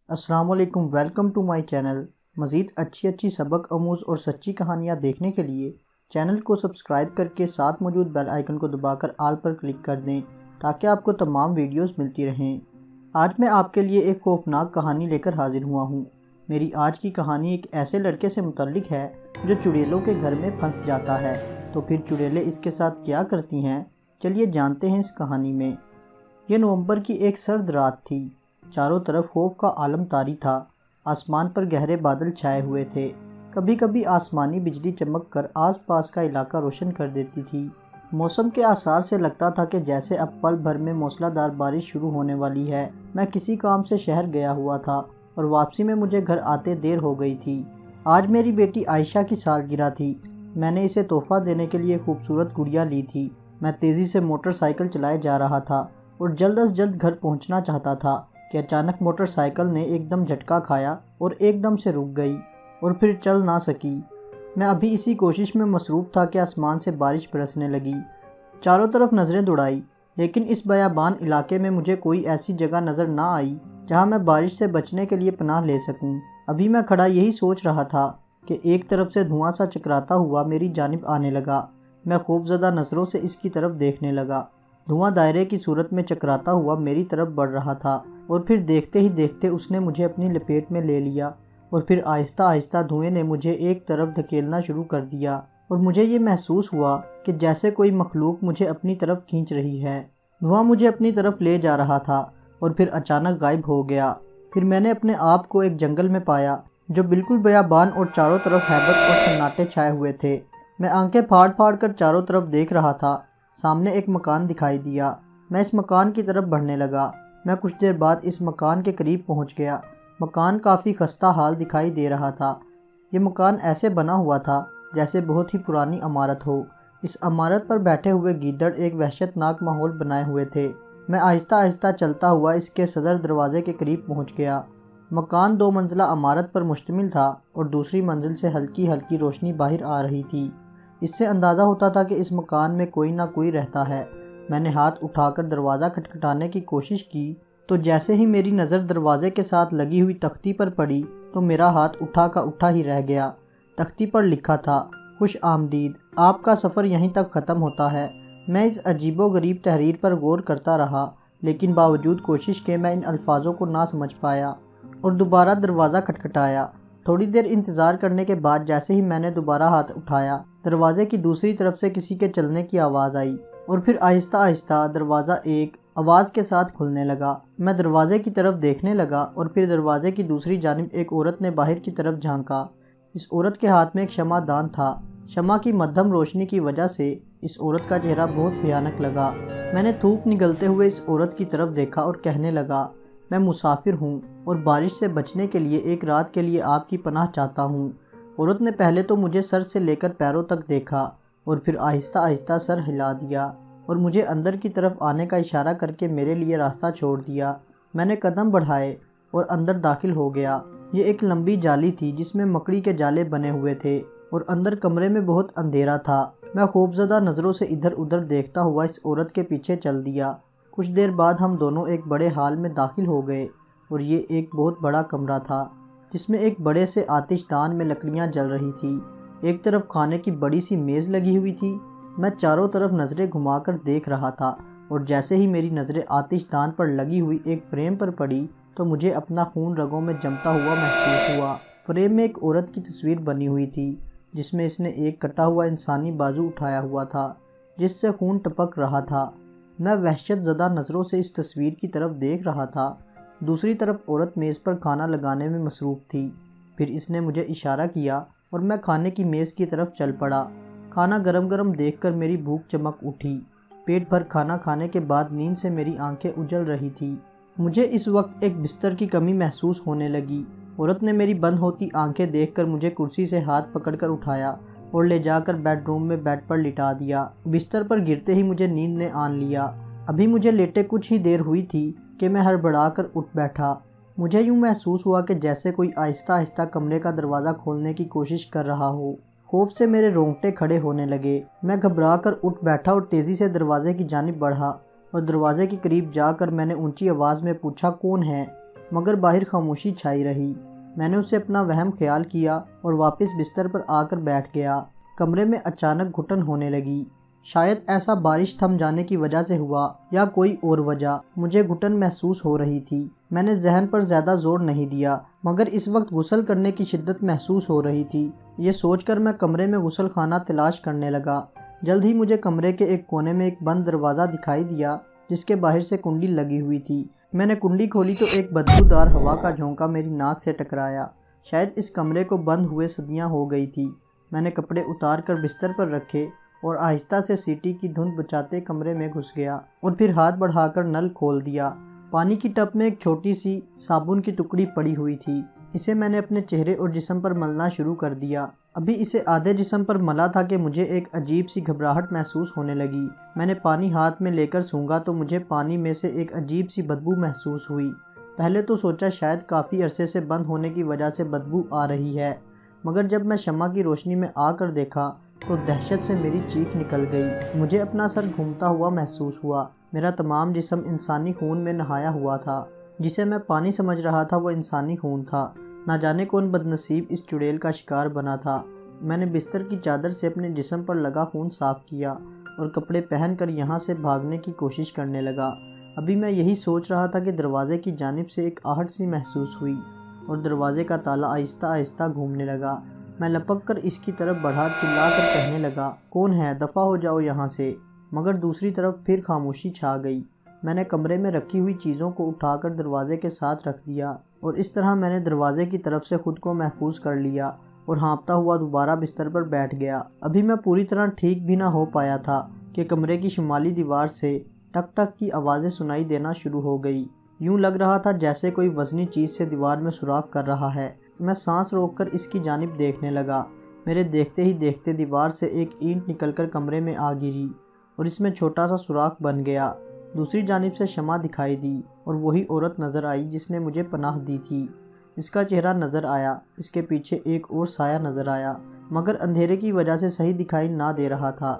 السلام علیکم، welcome to my channel. مزید اچھی سبق آموز اور سچی کہانیاں دیکھنے کے لیے چینل کو سبسکرائب کر کے ساتھ موجود بیل آئیکن کو دبا کر آل پر کلک کر دیں تاکہ آپ کو تمام ویڈیوز ملتی رہیں۔ آج میں آپ کے لیے ایک خوفناک کہانی لے کر حاضر ہوا ہوں۔ میری آج کی کہانی ایک ایسے لڑکے سے متعلق ہے جو چڑیلوں کے گھر میں پھنس جاتا ہے۔ تو پھر چڑیلیں اس کے ساتھ کیا کرتی ہیں، چلیے جانتے ہیں اس کہانی میں۔ یہ نومبر کی ایک سرد رات تھی۔ چاروں طرف خوف کا عالم طاری تھا۔ آسمان پر گہرے بادل چھائے ہوئے تھے۔ کبھی کبھی آسمانی بجلی چمک کر آس پاس کا علاقہ روشن کر دیتی تھی۔ موسم کے آثار سے لگتا تھا کہ جیسے اب پل بھر میں موسلا دھار بارش شروع ہونے والی ہے۔ میں کسی کام سے شہر گیا ہوا تھا اور واپسی میں مجھے گھر آتے دیر ہو گئی تھی۔ آج میری بیٹی عائشہ کی سالگرہ تھی۔ میں نے اسے تحفہ دینے کے لیے خوبصورت گڑیا لی تھی۔ میں تیزی سے موٹر سائیکل چلائے جا رہا تھا اور جلد از جلد گھر پہنچنا چاہتا تھا کہ اچانک موٹر سائیکل نے ایک دم جھٹکا کھایا اور ایک دم سے رک گئی اور پھر چل نہ سکی۔ میں ابھی اسی کوشش میں مصروف تھا کہ آسمان سے بارش برسنے لگی۔ چاروں طرف نظریں دوڑائی، لیکن اس بیابان علاقے میں مجھے کوئی ایسی جگہ نظر نہ آئی جہاں میں بارش سے بچنے کے لیے پناہ لے سکوں۔ ابھی میں کھڑا یہی سوچ رہا تھا کہ ایک طرف سے دھواں سا چکراتا ہوا میری جانب آنے لگا۔ میں خوفزدہ نظروں سے اس کی طرف دیکھنے لگا۔ دھواں دائرے کی صورت میں چکراتا ہوا میری طرف بڑھ رہا تھا اور پھر دیکھتے ہی دیکھتے اس نے مجھے اپنی لپیٹ میں لے لیا اور پھر آہستہ آہستہ دھوئیں نے مجھے ایک طرف دھکیلنا شروع کر دیا اور مجھے یہ محسوس ہوا کہ جیسے کوئی مخلوق مجھے اپنی طرف کھینچ رہی ہے۔ دھواں مجھے اپنی طرف لے جا رہا تھا اور پھر اچانک غائب ہو گیا۔ پھر میں نے اپنے آپ کو ایک جنگل میں پایا جو بالکل بیابان اور چاروں طرف ہیبت اور سناٹے چھائے ہوئے تھے۔ میں آنکھیں پھاڑ پھاڑ کر چاروں طرف دیکھ رہا تھا۔ سامنے ایک مکان دکھائی دیا۔ میں اس مکان کی طرف بڑھنے لگا۔ میں کچھ دیر بعد اس مکان کے قریب پہنچ گیا۔ مکان کافی خستہ حال دکھائی دے رہا تھا۔ یہ مکان ایسے بنا ہوا تھا جیسے بہت ہی پرانی عمارت ہو۔ اس عمارت پر بیٹھے ہوئے گیدڑ ایک وحشت ناک ماحول بنائے ہوئے تھے۔ میں آہستہ آہستہ چلتا ہوا اس کے صدر دروازے کے قریب پہنچ گیا۔ مکان 2 منزلہ عمارت پر مشتمل تھا اور دوسری منزل سے ہلکی ہلکی روشنی باہر آ رہی تھی۔ اس سے اندازہ ہوتا تھا کہ اس مکان میں کوئی نہ کوئی رہتا ہے۔ میں نے ہاتھ اٹھا کر دروازہ کھٹکھٹانے کی کوشش کی تو جیسے ہی میری نظر دروازے کے ساتھ لگی ہوئی تختی پر پڑی تو میرا ہاتھ اٹھا کا اٹھا ہی رہ گیا۔ تختی پر لکھا تھا، خوش آمدید، آپ کا سفر یہیں تک ختم ہوتا ہے۔ میں اس عجیب و غریب تحریر پر غور کرتا رہا، لیکن باوجود کوشش کے میں ان الفاظوں کو نہ سمجھ پایا اور دوبارہ دروازہ کھٹکھٹایا۔ تھوڑی دیر انتظار کرنے کے بعد جیسے ہی میں نے دوبارہ ہاتھ اٹھایا، دروازے کی دوسری طرف سے کسی کے چلنے کی آواز آئی اور پھر آہستہ آہستہ دروازہ ایک آواز کے ساتھ کھلنے لگا۔ میں دروازے کی طرف دیکھنے لگا اور پھر دروازے کی دوسری جانب ایک عورت نے باہر کی طرف جھانکا۔ اس عورت کے ہاتھ میں ایک شمع دان تھا۔ شمع کی مدھم روشنی کی وجہ سے اس عورت کا چہرہ بہت بھیانک لگا۔ میں نے تھوک نگلتے ہوئے اس عورت کی طرف دیکھا اور کہنے لگا، میں مسافر ہوں اور بارش سے بچنے کے لیے ایک رات کے لیے آپ کی پناہ چاہتا ہوں۔ عورت نے پہلے تو مجھے سر سے لے کر پیروں تک دیکھا اور پھر آہستہ آہستہ سر ہلا دیا اور مجھے اندر کی طرف آنے کا اشارہ کر کے میرے لیے راستہ چھوڑ دیا۔ میں نے قدم بڑھائے اور اندر داخل ہو گیا۔ یہ ایک لمبی جالی تھی جس میں مکڑی کے جالے بنے ہوئے تھے اور اندر کمرے میں بہت اندھیرا تھا۔ میں خوفزدہ نظروں سے ادھر ادھر دیکھتا ہوا اس عورت کے پیچھے چل دیا۔ کچھ دیر بعد ہم دونوں ایک بڑے ہال میں داخل ہو گئے اور یہ ایک بہت بڑا کمرہ تھا جس میں ایک بڑے سے آتش دان میں لکڑیاں جل رہی تھی۔ ایک طرف کھانے کی بڑی سی میز لگی ہوئی تھی۔ میں چاروں طرف نظریں گھما کر دیکھ رہا تھا اور جیسے ہی میری نظریں آتش دان پر لگی ہوئی ایک فریم پر پڑی تو مجھے اپنا خون رگوں میں جمتا ہوا محسوس ہوا۔ فریم میں ایک عورت کی تصویر بنی ہوئی تھی جس میں اس نے ایک کٹا ہوا انسانی بازو اٹھایا ہوا تھا جس سے خون ٹپک رہا تھا۔ میں وحشت زدہ نظروں سے اس تصویر کی طرف دیکھ رہا تھا۔ دوسری طرف عورت میز پر کھانا لگانے میں مصروف تھی۔ پھر اس نے مجھے اشارہ کیا اور میں کھانے کی میز کی طرف چل پڑا۔ کھانا گرم گرم دیکھ کر میری بھوک چمک اٹھی۔ پیٹ بھر کھانا کھانے کے بعد نیند سے میری آنکھیں اجل رہی تھی۔ مجھے اس وقت ایک بستر کی کمی محسوس ہونے لگی۔ عورت نے میری بند ہوتی آنکھیں دیکھ کر مجھے کرسی سے ہاتھ پکڑ کر اٹھایا اور لے جا کر بیڈ روم میں بیڈ پر لٹا دیا۔ بستر پر گرتے ہی مجھے نیند نے آن لیا۔ ابھی مجھے لیٹے کچھ ہی دیر ہوئی تھی کہ میں ہڑبڑا کر اٹھ بیٹھا۔ مجھے یوں محسوس ہوا کہ جیسے کوئی آہستہ آہستہ کمرے کا دروازہ کھولنے کی کوشش کر رہا ہو۔ خوف سے میرے رونگٹے کھڑے ہونے لگے۔ میں گھبرا کر اٹھ بیٹھا اور تیزی سے دروازے کی جانب بڑھا اور دروازے کے قریب جا کر میں نے اونچی آواز میں پوچھا، کون ہے؟ مگر باہر خاموشی چھائی رہی۔ میں نے اسے اپنا وہم خیال کیا اور واپس بستر پر آ کر بیٹھ گیا۔ کمرے میں اچانک گھٹن ہونے لگی۔ شاید ایسا بارش تھم جانے کی وجہ سے ہوا یا کوئی اور وجہ، مجھے گھٹن محسوس ہو رہی تھی۔ میں نے ذہن پر زیادہ زور نہیں دیا، مگر اس وقت غسل کرنے کی شدت محسوس ہو رہی تھی۔ یہ سوچ کر میں کمرے میں غسل خانہ تلاش کرنے لگا۔ جلد ہی مجھے کمرے کے ایک کونے میں ایک بند دروازہ دکھائی دیا جس کے باہر سے کنڈی لگی ہوئی تھی۔ میں نے کنڈی کھولی تو ایک بدبودار ہوا کا جھونکا میری ناک سے ٹکرایا۔ شاید اس کمرے کو بند ہوئے صدیاں ہو گئی تھی۔ میں نے کپڑے اتار کر بستر پر رکھے اور آہستہ سے سیٹی کی دھند بچاتے کمرے میں گھس گیا اور پھر ہاتھ بڑھا کر نل کھول دیا۔ پانی کی ٹب میں ایک چھوٹی سی صابن کی ٹکڑی پڑی ہوئی تھی۔ اسے میں نے اپنے چہرے اور جسم پر ملنا شروع کر دیا۔ ابھی اسے آدھے جسم پر ملا تھا کہ مجھے ایک عجیب سی گھبراہٹ محسوس ہونے لگی۔ میں نے پانی ہاتھ میں لے کر سونگھا تو مجھے پانی میں سے ایک عجیب سی بدبو محسوس ہوئی۔ پہلے تو سوچا شاید کافی عرصے سے بند ہونے کی وجہ سے بدبو آ رہی ہے، مگر جب میں شمع کی روشنی میں آ کر دیکھا تو دہشت سے میری چیخ نکل گئی۔ مجھے اپنا سر گھومتا ہوا محسوس ہوا۔ میرا تمام جسم انسانی خون میں نہایا ہوا تھا۔ جسے میں پانی سمجھ رہا تھا وہ انسانی خون تھا۔ نہ جانے کون بدنصیب اس چڑیل کا شکار بنا تھا۔ میں نے بستر کی چادر سے اپنے جسم پر لگا خون صاف کیا اور کپڑے پہن کر یہاں سے بھاگنے کی کوشش کرنے لگا۔ ابھی میں یہی سوچ رہا تھا کہ دروازے کی جانب سے ایک آہٹ سی محسوس ہوئی اور دروازے کا تالا آہستہ آہستہ گھومنے لگا۔ میں لپک کر اس کی طرف بڑھا، چلا کر کہنے لگا، کون ہے؟ دفع ہو جاؤ یہاں سے۔ مگر دوسری طرف پھر خاموشی چھا گئی۔ میں نے کمرے میں رکھی ہوئی چیزوں کو اٹھا کر دروازے کے ساتھ رکھ دیا اور اس طرح میں نے دروازے کی طرف سے خود کو محفوظ کر لیا اور ہانپتا ہوا دوبارہ بستر پر بیٹھ گیا۔ ابھی میں پوری طرح ٹھیک بھی نہ ہو پایا تھا کہ کمرے کی شمالی دیوار سے ٹک ٹک کی آوازیں سنائی دینا شروع ہو گئی۔ یوں لگ رہا تھا جیسے کوئی وزنی چیز سے دیوار میں سوراخ کر رہا ہے۔ میں سانس روک کر اس کی جانب دیکھنے لگا۔ میرے دیکھتے ہی دیکھتے دیوار سے ایک اینٹ نکل کر کمرے میں آ گری اور اس میں چھوٹا سا سوراخ بن گیا۔ دوسری جانب سے شمع دکھائی دی اور وہی عورت نظر آئی جس نے مجھے پناہ دی تھی۔ اس کا چہرہ نظر آیا، اس کے پیچھے ایک اور سایہ نظر آیا، مگر اندھیرے کی وجہ سے صحیح دکھائی نہ دے رہا تھا۔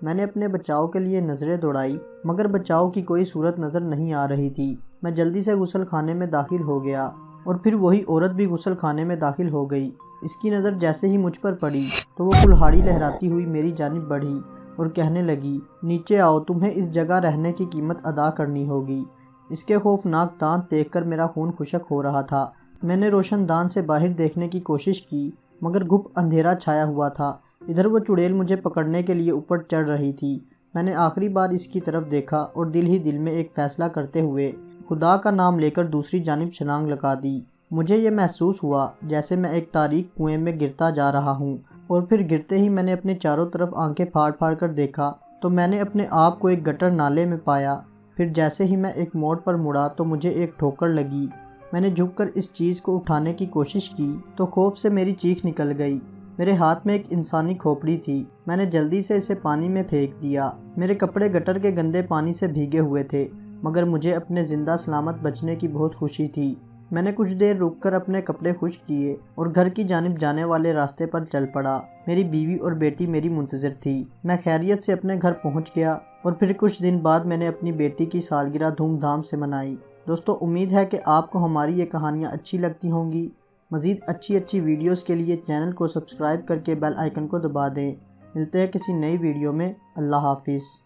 میں نے اپنے بچاؤ کے لیے نظریں دوڑائی، مگر بچاؤ کی کوئی صورت نظر نہیں آ رہی تھی۔ میں جلدی سے غسل خانے میں داخل ہو گیا اور پھر وہی عورت بھی غسل خانے میں داخل ہو گئی۔ اس کی نظر جیسے ہی مجھ پر پڑی تو وہ کلہاڑی لہراتی ہوئی میری جانب بڑھی اور کہنے لگی، نیچے آؤ، تمہیں اس جگہ رہنے کی قیمت ادا کرنی ہوگی۔ اس کے خوفناک دانت دیکھ کر میرا خون خشک ہو رہا تھا۔ میں نے روشن دان سے باہر دیکھنے کی کوشش کی، مگر گھپ اندھیرا چھایا ہوا تھا۔ ادھر وہ چڑیل مجھے پکڑنے کے لیے اوپر چڑھ رہی تھی۔ میں نے آخری بار اس کی طرف دیکھا اور دل ہی دل میں ایک فیصلہ کرتے ہوئے خدا کا نام لے کر دوسری جانب چھلانگ لگا دی۔ مجھے یہ محسوس ہوا جیسے میں ایک تاریک کنویں میں گرتا جا رہا ہوں، اور پھر گرتے ہی میں نے اپنے چاروں طرف آنکھیں پھاڑ پھاڑ کر دیکھا تو میں نے اپنے آپ کو ایک گٹر نالے میں پایا۔ پھر جیسے ہی میں ایک موڑ پر مڑا تو مجھے ایک ٹھوکر لگی۔ میں نے جھک کر اس چیز کو اٹھانے کی کوشش کی تو خوف سے میری چیخ نکل گئی۔ میرے ہاتھ میں ایک انسانی کھوپڑی تھی۔ میں نے جلدی سے اسے پانی میں پھینک دیا۔ میرے کپڑے گٹر کے گندے پانی سے بھیگے ہوئے تھے، مگر مجھے اپنے زندہ سلامت بچنے کی بہت خوشی تھی۔ میں نے کچھ دیر رک کر اپنے کپڑے خشک کیے اور گھر کی جانب جانے والے راستے پر چل پڑا۔ میری بیوی اور بیٹی میری منتظر تھی۔ میں خیریت سے اپنے گھر پہنچ گیا اور پھر کچھ دن بعد میں نے اپنی بیٹی کی سالگرہ دھوم دھام سے منائی۔ دوستو، امید ہے کہ آپ کو ہماری یہ کہانیاں اچھی لگتی ہوں گی۔ مزید اچھی ویڈیوز کے لیے چینل کو سبسکرائب کر کے بیل آئیکن کو دبا دیں۔ ملتے ہیں کسی نئی ویڈیو میں۔ اللہ حافظ۔